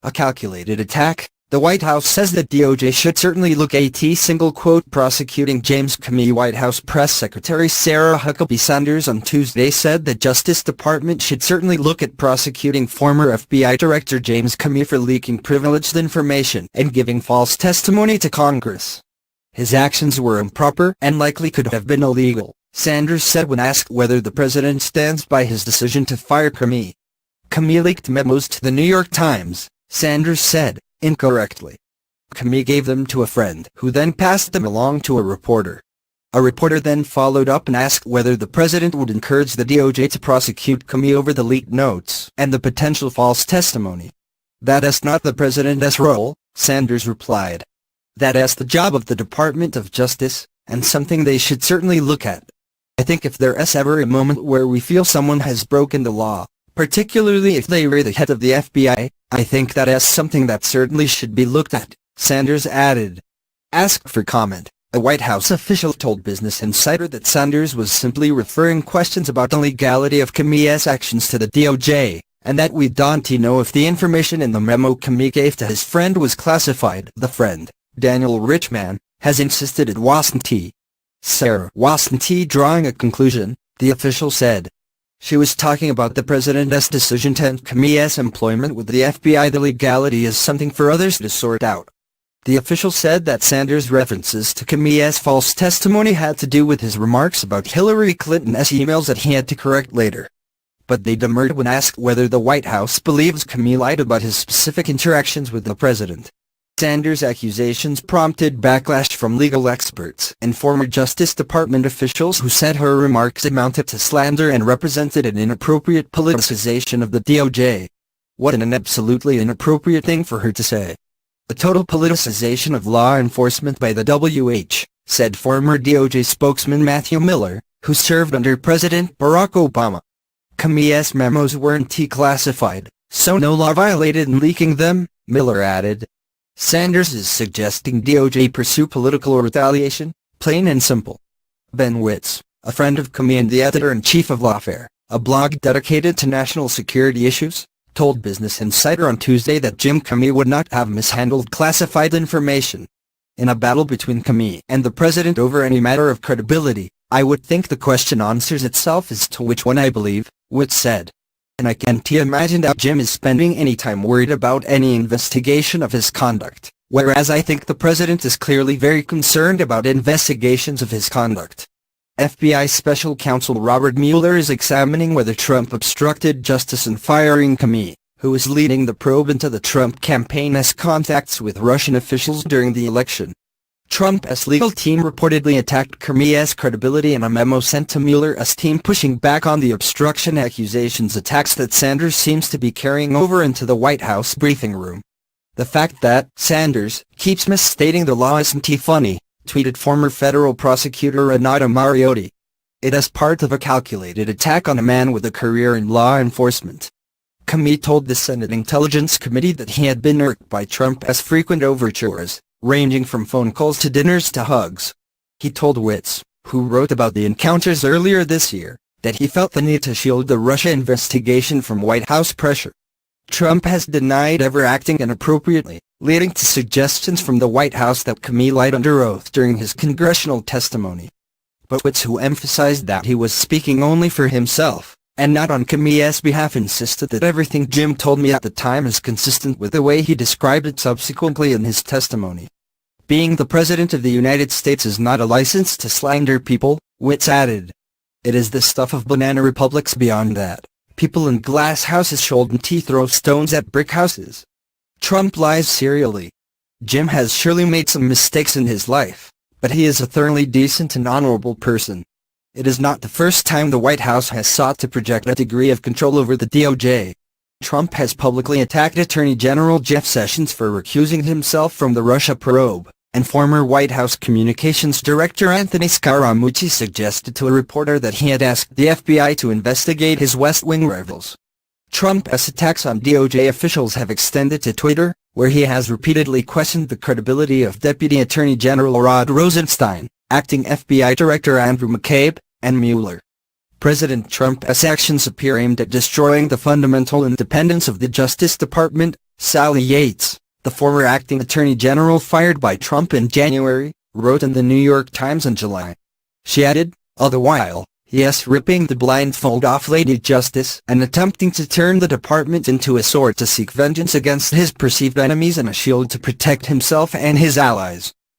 A calculated attack, the White House says that DOJ should certainly look at prosecuting James Comey. White House Press Secretary Sarah Huckabee Sanders on Tuesday said the Justice Department should certainly look at prosecuting former FBI Director James Comey for leaking privileged information and giving false testimony to Congress. His actions were improper and likely could have been illegal, Sanders said when asked whether the president stands by his decision to fire Comey. Comey leaked memos to the New York Times, Sanders said, incorrectly. Comey gave them to a friend who then passed them along to a reporter. A reporter then followed up and asked whether the president would encourage the DOJ to prosecute Comey over the leaked notes and the potential false testimony. "That is not the president's role," Sanders replied. "That is the job of the Department of Justice, and something they should certainly look at. I think if there is ever a moment where we feel someone has broken the law, particularly if they were the head of the FBI, I think that is something that certainly should be looked at," Sanders added. Asked for comment, a White House official told Business Insider that Sanders was simply referring questions about the legality of Comey's actions to the DOJ, and that we don't know if the information in the memo Comey gave to his friend was classified. The friend, Daniel Richman, has insisted it wasn't. Sarah wasn't drawing a conclusion, the official said. She was talking about the president's decision to end Comey's employment with the FBI. The legality is something for others to sort out. The official said that Sanders' references to Comey's false testimony had to do with his remarks about Hillary Clinton's emails that he had to correct later. But they demurred when asked whether the White House believes Comey lied about his specific interactions with the president. Sanders' accusations prompted backlash from legal experts and former Justice Department officials who said her remarks amounted to slander and represented an inappropriate politicization of the DOJ. What an absolutely inappropriate thing for her to say. A total politicization of law enforcement by the WH, said former DOJ spokesman Matthew Miller, who served under President Barack Obama. Comey's memos weren't classified, so no law violated in leaking them, Miller added. Sanders is suggesting DOJ pursue political retaliation, plain and simple. Ben Witz, a friend of Comey and the editor-in-chief of Lawfare, a blog dedicated to national security issues, told Business Insider on Tuesday that Jim Comey would not have mishandled classified information. In a battle between Comey and the president over any matter of credibility, I would think the question answers itself as to which one I believe, Witz said. And I can't imagine that Jim is spending any time worried about any investigation of his conduct, whereas I think the president is clearly very concerned about investigations of his conduct. FBI Special Counsel Robert Mueller is examining whether Trump obstructed justice in firing Comey, who is leading the probe into the Trump campaign's contacts with Russian officials during the election. Trump's legal team reportedly attacked Comey's credibility in a memo sent to Mueller's team pushing back on the obstruction accusations, attacks that Sanders seems to be carrying over into the White House briefing room. "The fact that Sanders keeps misstating the law isn't funny," tweeted former federal prosecutor Renato Mariotti. "It is part of a calculated attack on a man with a career in law enforcement." Comey told the Senate Intelligence Committee that he had been irked by Trump's frequent overtures, ranging from phone calls to dinners to hugs. He told Witz, who wrote about the encounters earlier this year, that he felt the need to shield the Russia investigation from White House pressure. Trump has denied ever acting inappropriately, leading to suggestions from the White House that Comey lied under oath during his congressional testimony. But Witz, who emphasized that he was speaking only for himself, and not on Comey's behalf, insisted that everything Jim told me at the time is consistent with the way he described it subsequently in his testimony. "Being the President of the United States is not a license to slander people," Witz added. "It is the stuff of banana republics beyond that. People in glass houses shouldn't throw stones at brick houses." Trump lies serially. Jim has surely made some mistakes in his life, but he is a thoroughly decent and honorable person. It is not the first time the White House has sought to project a degree of control over the DOJ. Trump has publicly attacked Attorney General Jeff Sessions for recusing himself from the Russia probe, and former White House Communications Director Anthony Scaramucci suggested to a reporter that he had asked the FBI to investigate his West Wing rivals. Trump's attacks on DOJ officials have extended to Twitter, where he has repeatedly questioned the credibility of Deputy Attorney General Rod Rosenstein, acting FBI Director Andrew McCabe, and Mueller. President Trump's actions appear aimed at destroying the fundamental independence of the Justice Department, Sally Yates, the former acting attorney general fired by Trump in January, wrote in the New York Times in July. She added, all the while, yes, ripping the blindfold off Lady Justice and attempting to turn the department into a sword to seek vengeance against his perceived enemies and a shield to protect himself and his allies.